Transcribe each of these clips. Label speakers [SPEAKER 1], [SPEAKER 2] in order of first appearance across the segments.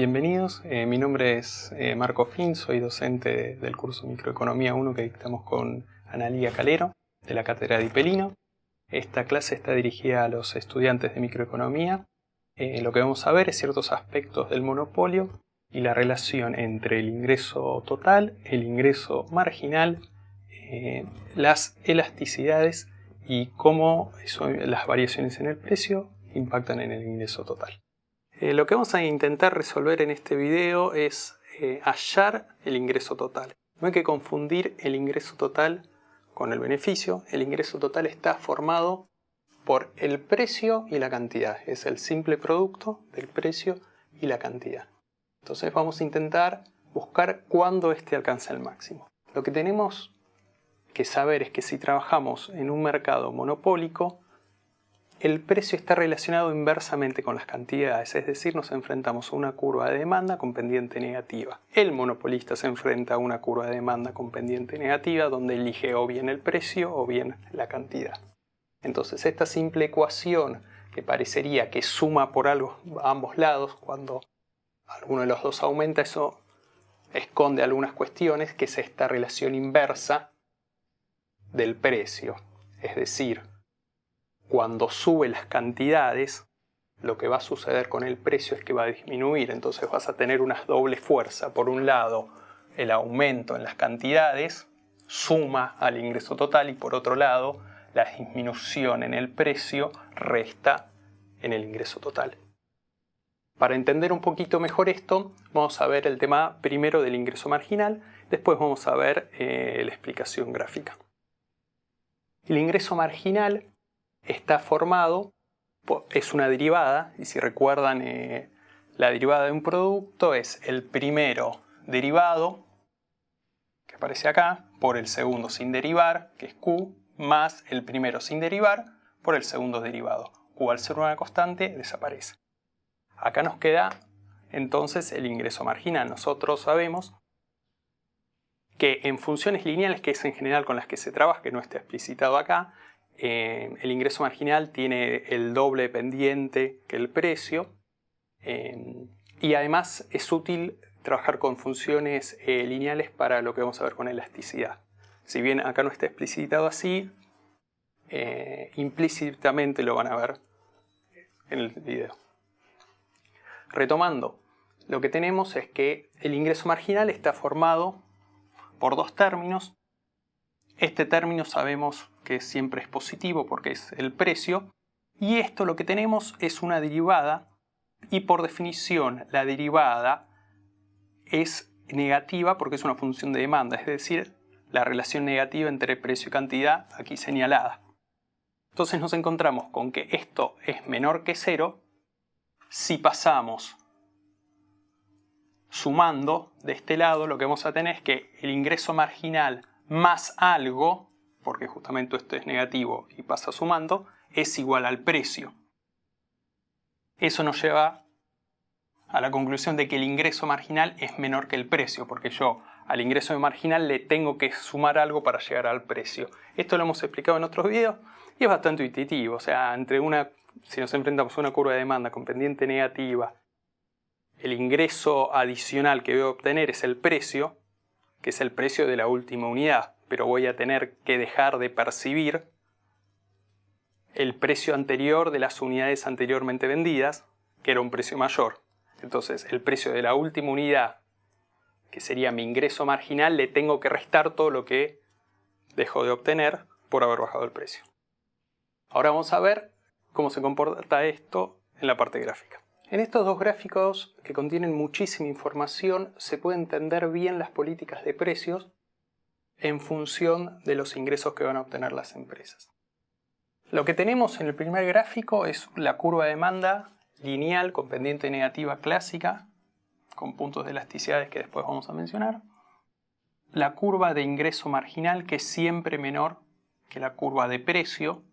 [SPEAKER 1] bienvenidos. Mi nombre es Marco Fin, soy docente del curso Microeconomía 1 que dictamos con Analía Calero, de la cátedra de Ipelino. Esta clase está dirigida a los estudiantes de microeconomía. Lo que vamos a ver es ciertos aspectos del monopolio y la relación entre el ingreso total, el ingreso marginal, las elasticidades y cómo las variaciones en el precio impactan en el ingreso total. Lo que vamos a intentar resolver en este video es hallar el ingreso total. No hay que confundir el ingreso total con el beneficio. El ingreso total está formado por el precio y la cantidad. Es el simple producto del precio y la cantidad. Entonces vamos a intentar buscar cuándo este alcanza el máximo. Lo que tenemos que saber es que si trabajamos en un mercado monopólico, el precio está relacionado inversamente con las cantidades, es decir, nos enfrentamos a una curva de demanda con pendiente negativa. El monopolista se enfrenta a una curva de demanda con pendiente negativa donde elige o bien el precio o bien la cantidad. Entonces esta simple ecuación que parecería que suma por algo a ambos lados, cuando alguno de los dos aumenta, eso esconde algunas cuestiones, que es esta relación inversa del precio. Es decir, cuando sube las cantidades, lo que va a suceder con el precio es que va a disminuir. Entonces vas a tener una doble fuerza. Por un lado, el aumento en las cantidades suma al ingreso total y por otro lado, la disminución en el precio resta en el ingreso total. Para entender un poquito mejor esto, vamos a ver el tema primero del ingreso marginal, después vamos a ver la explicación gráfica. El ingreso marginal está formado, es una derivada, y si recuerdan la derivada de un producto es el primero derivado, que aparece acá, por el segundo sin derivar, que es Q, más el primero sin derivar por el segundo derivado. Q al ser una constante desaparece. Acá nos queda entonces el ingreso marginal. Nosotros sabemos que en funciones lineales, que es en general con las que se trabaja, que no está explicitado acá, el ingreso marginal tiene el doble pendiente que el precio y además es útil trabajar con funciones lineales para lo que vamos a ver con elasticidad. Si bien acá no está explicitado así, implícitamente lo van a ver en el video. Retomando, lo que tenemos es que el ingreso marginal está formado por dos términos. Este término sabemos que siempre es positivo porque es el precio. Y esto lo que tenemos es una derivada. Y por definición la derivada es negativa porque es una función de demanda. Es decir, la relación negativa entre precio y cantidad aquí señalada. Entonces nos encontramos con que esto es menor que 0 si pasamos sumando de este lado. Lo que vamos a tener es que el ingreso marginal más algo, porque justamente esto es negativo y pasa sumando, es igual al precio. Eso nos lleva a la conclusión de que el ingreso marginal es menor que el precio, porque yo al ingreso marginal le tengo que sumar algo para llegar al precio. Esto lo hemos explicado en otros videos y es bastante intuitivo. O sea, si nos enfrentamos a una curva de demanda con pendiente negativa, el ingreso adicional que voy a obtener es el precio, que es el precio de la última unidad, pero voy a tener que dejar de percibir el precio anterior de las unidades anteriormente vendidas, que era un precio mayor. Entonces, el precio de la última unidad, que sería mi ingreso marginal, le tengo que restar todo lo que dejo de obtener por haber bajado el precio. Ahora vamos a ver cómo se comporta esto en la parte gráfica. En estos dos gráficos, que contienen muchísima información, se puede entender bien las políticas de precios en función de los ingresos que van a obtener las empresas. Lo que tenemos en el primer gráfico es la curva de demanda lineal con pendiente negativa clásica, con puntos de elasticidades que después vamos a mencionar. La curva de ingreso marginal, que es siempre menor que la curva de precio.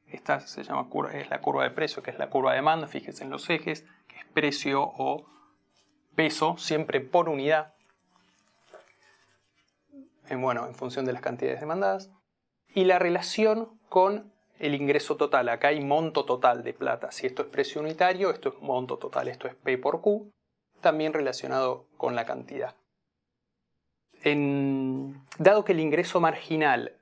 [SPEAKER 1] Esta es la curva de precio, que es la curva de demanda, fíjense en los ejes, que es precio o peso, siempre por unidad. En función de las cantidades demandadas. Y la relación con el ingreso total. Acá hay monto total de plata. Si esto es precio unitario, esto es monto total. Esto es P por Q. también relacionado con la cantidad. Dado que el ingreso marginal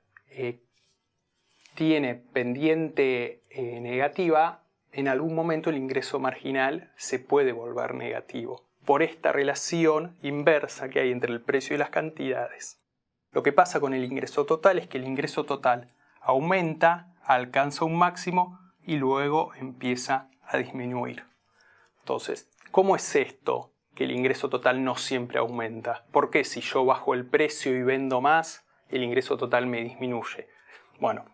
[SPEAKER 1] tiene pendiente negativa, en algún momento el ingreso marginal se puede volver negativo por esta relación inversa que hay entre el precio y las cantidades. Lo que pasa con el ingreso total es que el ingreso total aumenta, alcanza un máximo y luego empieza a disminuir. Entonces, ¿cómo es esto que el ingreso total no siempre aumenta? ¿Por qué si yo bajo el precio y vendo más, el ingreso total me disminuye? Bueno,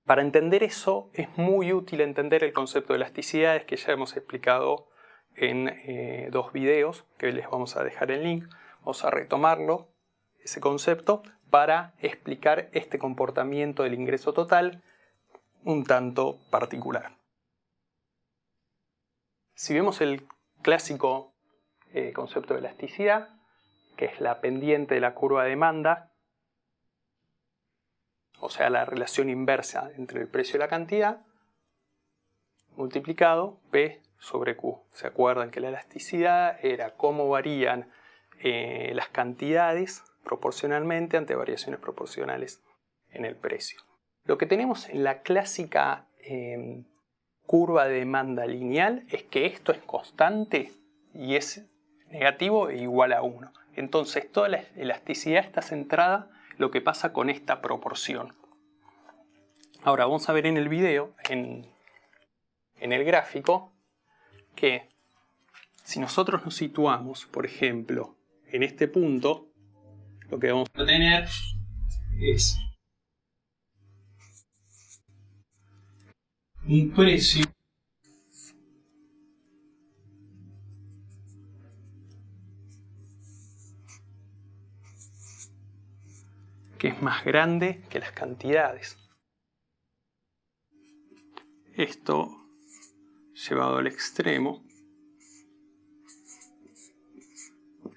[SPEAKER 1] para entender eso es muy útil entender el concepto de elasticidades que ya hemos explicado en 2 videos que les vamos a dejar el link. Vamos a retomarlo, ese concepto, para explicar este comportamiento del ingreso total un tanto particular. Si vemos el clásico concepto de elasticidad, que es la pendiente de la curva de demanda, o sea, la relación inversa entre el precio y la cantidad, multiplicado P sobre Q. ¿Se acuerdan que la elasticidad era cómo varían las cantidades proporcionalmente ante variaciones proporcionales en el precio? Lo que tenemos en la clásica curva de demanda lineal es que esto es constante y es negativo e igual a 1. Entonces toda la elasticidad está centrada en lo que pasa con esta proporción. Ahora vamos a ver en el video, en el gráfico, que si nosotros nos situamos, por ejemplo, en este punto, lo que vamos a tener es un precio que es más grande que las cantidades. Esto llevado al extremo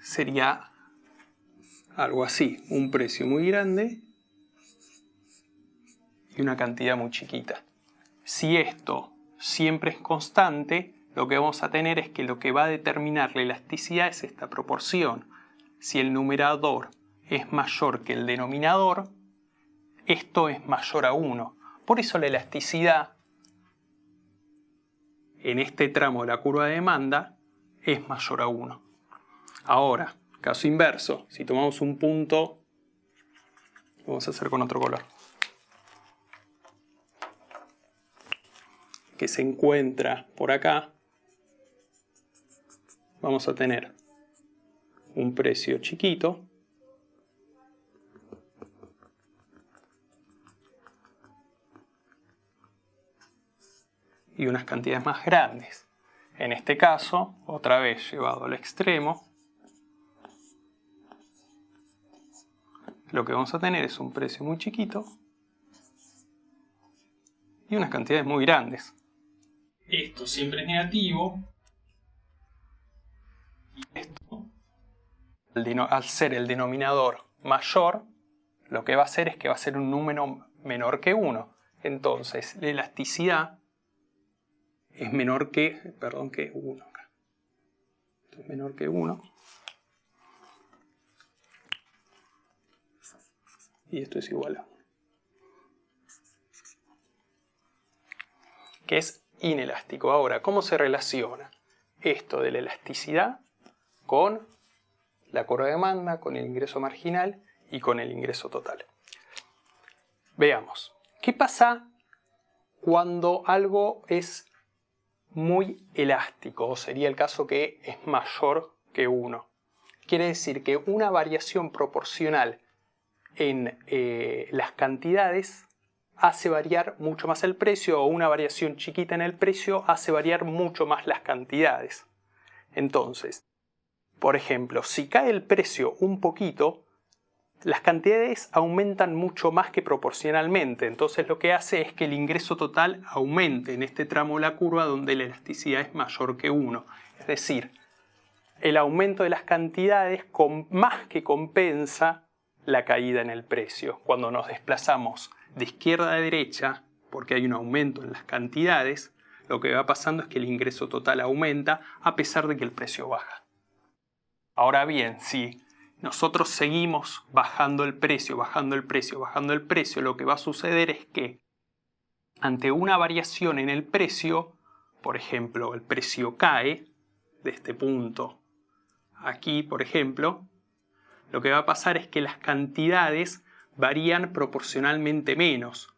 [SPEAKER 1] sería algo así, un precio muy grande y una cantidad muy chiquita. Si esto siempre es constante, lo que vamos a tener es que lo que va a determinar la elasticidad es esta proporción. Si el numerador es mayor que el denominador, esto es mayor a 1. Por eso la elasticidad en este tramo de la curva de demanda es mayor a 1. Ahora, caso inverso, si tomamos un punto, lo vamos a hacer con otro color, que se encuentra por acá, vamos a tener un precio chiquito y unas cantidades más grandes. En este caso, otra vez llevado al extremo, lo que vamos a tener es un precio muy chiquito y unas cantidades muy grandes. Esto siempre es negativo y esto, al ser el denominador mayor, lo que va a hacer es que va a ser un número menor que 1. Entonces, la elasticidad es menor que 1. Esto es menor que 1. Y esto es igual a 1. Que es inelástico. Ahora, ¿cómo se relaciona esto de la elasticidad con la curva de demanda, con el ingreso marginal y con el ingreso total? Veamos. ¿Qué pasa cuando algo es muy elástico? O sería el caso que es mayor que 1. Quiere decir que una variación proporcional en las cantidades hace variar mucho más el precio, o una variación chiquita en el precio hace variar mucho más las cantidades. Entonces, por ejemplo, si cae el precio un poquito, las cantidades aumentan mucho más que proporcionalmente. Entonces lo que hace es que el ingreso total aumente en este tramo de la curva donde la elasticidad es mayor que 1. Es decir, el aumento de las cantidades más que compensa la caída en el precio. Cuando nos desplazamos de izquierda a derecha, porque hay un aumento en las cantidades, lo que va pasando es que el ingreso total aumenta a pesar de que el precio baja. Ahora bien, si nosotros seguimos bajando el precio, lo que va a suceder es que ante una variación en el precio, por ejemplo, el precio cae de este punto aquí, por ejemplo, lo que va a pasar es que las cantidades varían proporcionalmente menos.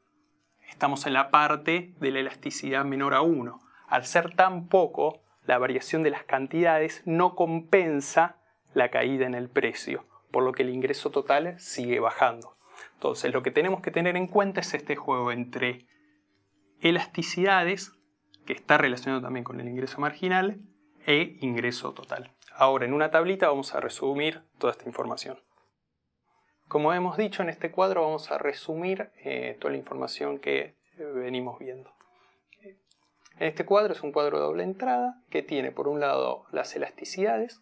[SPEAKER 1] Estamos en la parte de la elasticidad menor a 1. Al ser tan poco, la variación de las cantidades no compensa la caída en el precio, por lo que el ingreso total sigue bajando. Entonces, lo que tenemos que tener en cuenta es este juego entre elasticidades, que está relacionado también con el ingreso marginal, e ingreso total. Ahora, en una tablita vamos a resumir toda esta información. Como hemos dicho, en este cuadro vamos a resumir toda la información que venimos viendo. Este cuadro es un cuadro de doble entrada que tiene por un lado las elasticidades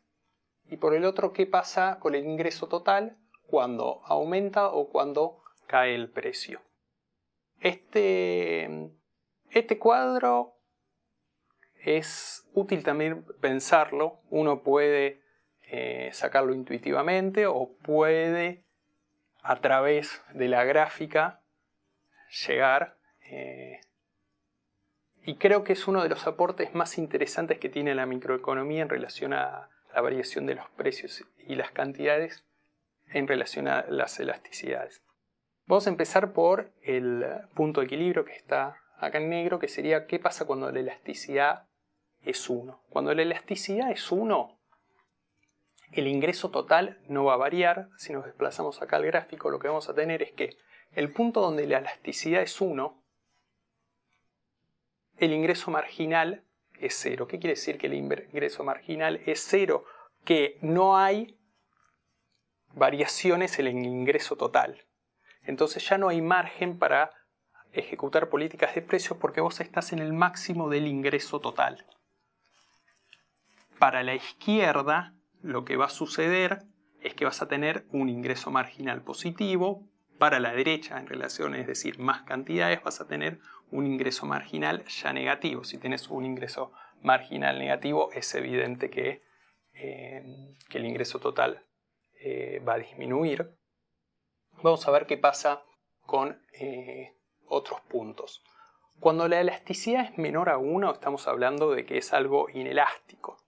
[SPEAKER 1] y por el otro qué pasa con el ingreso total cuando aumenta o cuando cae el precio. Este cuadro es útil también pensarlo. Uno puede sacarlo intuitivamente o puede a través de la gráfica llegar. Y creo que es uno de los aportes más interesantes que tiene la microeconomía en relación a la variación de los precios y las cantidades en relación a las elasticidades. Vamos a empezar por el punto de equilibrio que está acá en negro, que sería qué pasa cuando la elasticidad es 1. Cuando la elasticidad es 1, el ingreso total no va a variar. Si nos desplazamos acá al gráfico, lo que vamos a tener es que el punto donde la elasticidad es 1, el ingreso marginal es 0. ¿Qué quiere decir que el ingreso marginal es 0? Que no hay variaciones en el ingreso total. Entonces ya no hay margen para ejecutar políticas de precios porque vos estás en el máximo del ingreso total. Para la izquierda, lo que va a suceder es que vas a tener un ingreso marginal positivo. Para la derecha, en relación, es decir, más cantidades, vas a tener un ingreso marginal ya negativo. Si tienes un ingreso marginal negativo, es evidente que el ingreso total va a disminuir. Vamos a ver qué pasa con otros puntos. Cuando la elasticidad es menor a 1, estamos hablando de que es algo inelástico.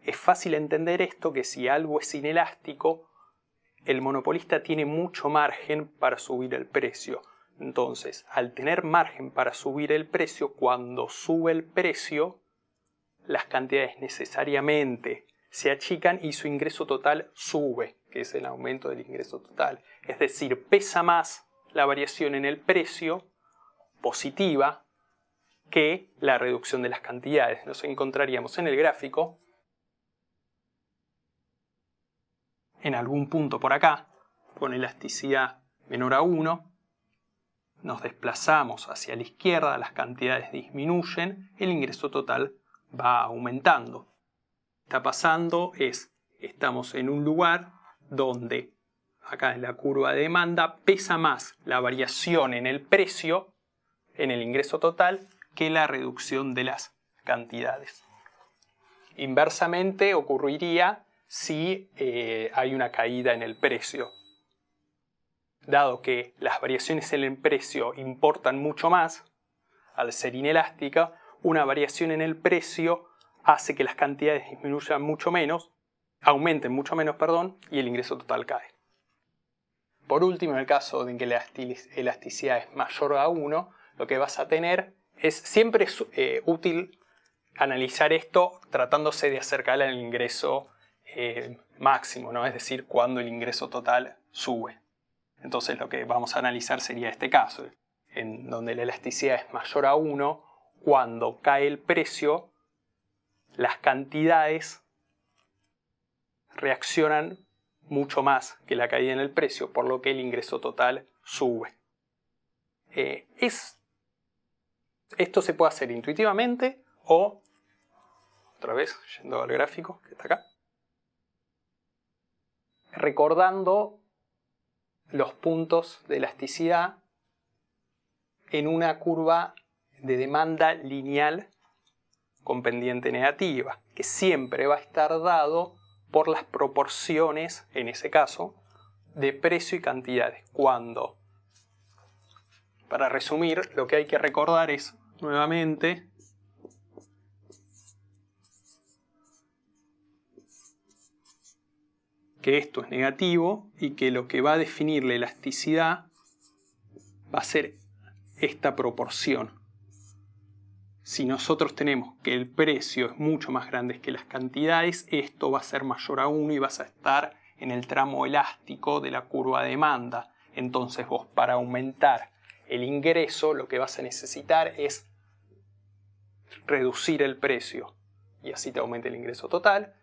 [SPEAKER 1] Es fácil entender esto, que si algo es inelástico, el monopolista tiene mucho margen para subir el precio. Entonces, al tener margen para subir el precio, cuando sube el precio, las cantidades necesariamente se achican y su ingreso total sube, que es el aumento del ingreso total. Es decir, pesa más la variación en el precio positiva que la reducción de las cantidades. Nos encontraríamos en el gráfico, en algún punto por acá, con elasticidad menor a 1, nos desplazamos hacia la izquierda, las cantidades disminuyen, el ingreso total va aumentando. Está pasando estamos en un lugar donde, acá en la curva de demanda, pesa más la variación en el precio, en el ingreso total, que la reducción de las cantidades. Inversamente ocurriría si hay una caída en el precio. Dado que las variaciones en el precio importan mucho más, al ser inelástica, una variación en el precio hace que las cantidades disminuyan mucho menos, aumenten mucho menos, y el ingreso total cae. Por último, en el caso de que la elasticidad es mayor a 1, lo que vas a tener siempre es útil analizar esto tratándose de acercar al ingreso máximo, ¿no? Es decir, cuando el ingreso total sube. Entonces lo que vamos a analizar sería este caso, en donde la elasticidad es mayor a 1, cuando cae el precio, las cantidades reaccionan mucho más que la caída en el precio, por lo que el ingreso total sube. Esto se puede hacer intuitivamente o, otra vez, yendo al gráfico que está acá, recordando los puntos de elasticidad en una curva de demanda lineal con pendiente negativa, que siempre va a estar dado por las proporciones, en ese caso, de precio y cantidades. Cuando, para resumir, lo que hay que recordar es, nuevamente, que esto es negativo y que lo que va a definir la elasticidad va a ser esta proporción. Si nosotros tenemos que el precio es mucho más grande que las cantidades, esto va a ser mayor a 1 y vas a estar en el tramo elástico de la curva de demanda. Entonces vos, para aumentar el ingreso, lo que vas a necesitar es reducir el precio y así te aumenta el ingreso total.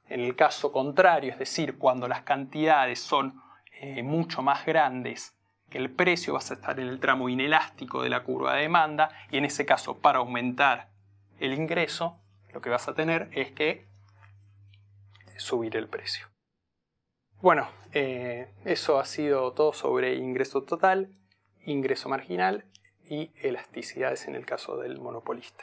[SPEAKER 1] En el caso contrario, es decir, cuando las cantidades son mucho más grandes que el precio, vas a estar en el tramo inelástico de la curva de demanda, y en ese caso, para aumentar el ingreso, lo que vas a tener es que subir el precio. Bueno, eso ha sido todo sobre ingreso total, ingreso marginal y elasticidades en el caso del monopolista.